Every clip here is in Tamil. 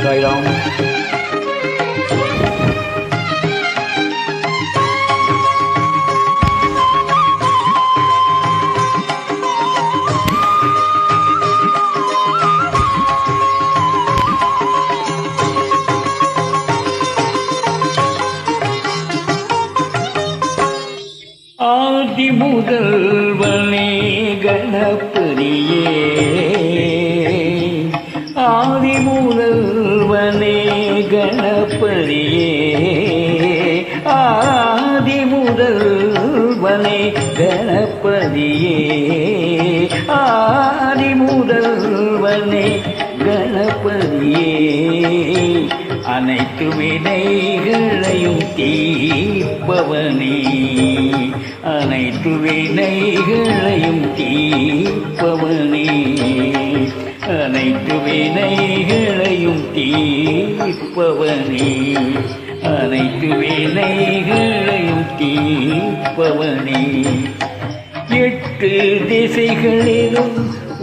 சாய்ராம். ஆதி முதல்வனே கணபதியே, ஆதி முதல்வனே கணபதியே, ஆதி முதல்வனே கணபதியே, ஆதி முதல்வனே கணபதியே, அனைத்து வினைகளையும் தீர்ப்பவனே, அனைத்து வினைகளையும் தீர்ப்பவனே, அனைத்து வினைகளையும் தீர்ப்பவனே, அனைத்து வினைகளையும் தீர்ப்பவனே, எட்டு திசைகளிலும்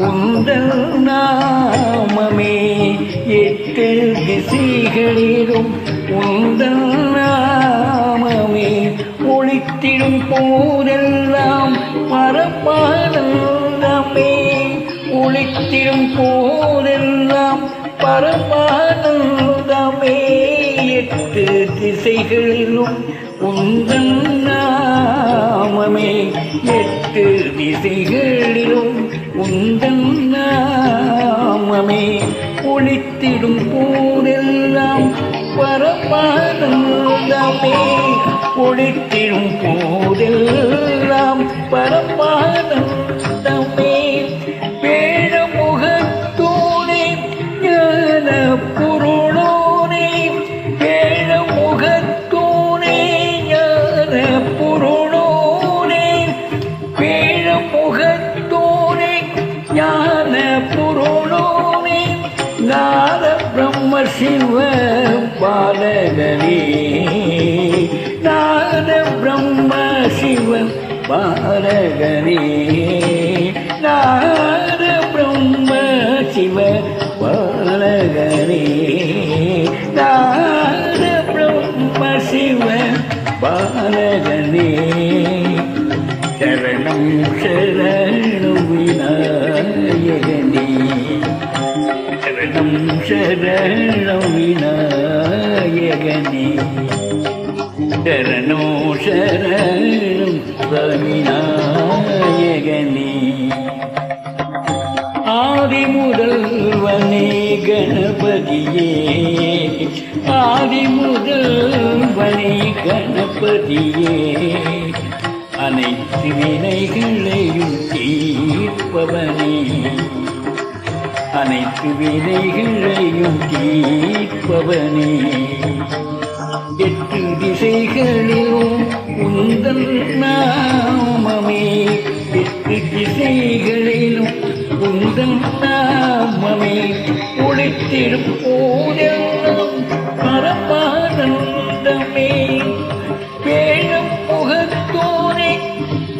உந்தன் நாமமே, எட்டு திசைகளிலும் உந்தன் நாமமே, ஒளித்திடும் போதெல்லாம் பரமானந்தமே, ஒளித்திடும் போதெல்லாம் பரமானந்தமே, எட்டு திசைகளிலும் உந்தன் நாமமே, எட்டு திசைகளிலும் உந்தன் நாமமே, ஒளித்திடும் போதெல்லாம் பரமானந்தமே, ஒளித்திடும் போதெல்லாம் பரமானந்தமே, பேழமுகத்தோனே ஞான பொருளோனே, பேழமுகத்தோனே ஞான பொருளோனே, பேழமுகத்தோனே ஞான பொருளோனே, நாத பிரம்ம சிவ பாலகனே, நாத பிரம்ம சிவ பாலகனே, நாத பிரம்ம சிவ பாலகனே, நாத பிரம்ம சிவ பாலகனே, சரணம் சரணம் விநாயகனே, சரணம் சரணம் விநாயகனே, சரணோ சரணம் விநாயகனே, ஆதி முதல்வனே கணபதியே, ஆதி முதல்வனே கணபதியே, அனைத்து வினைகளையும் தீர்ப்பவனே, அனைத்து வினைகளையும் தீர்ப்பவனே, எட்டு திசைகளிலும் உந்தன் நாமமே, எட்டு திசைகளிலும் உந்தன் நாமமே, ஒளித்திடும் போதெல்லாம் பரமானந்தமே, பேழும் முகத்தோனே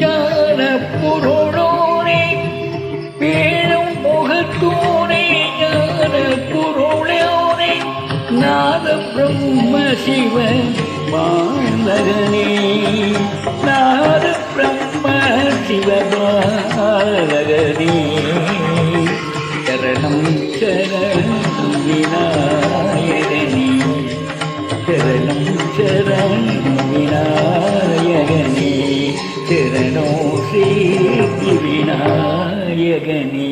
ஞான பொருளோனே, பேழும் முகத்தோனே ஞான பொருளோனே, நாத பிரம்ம சிவ பாலகனே, நாத பிரம்ம சிவ பாலகனே, சரணம் சரணம் விநாயகனே, சரணம் சரணம் விநாயகனே, சரணோ ஸ்ரீ விநாயகனே.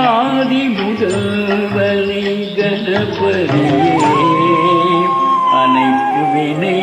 ஆதி முதல்வனே கணபதியே, அனைத்து வினை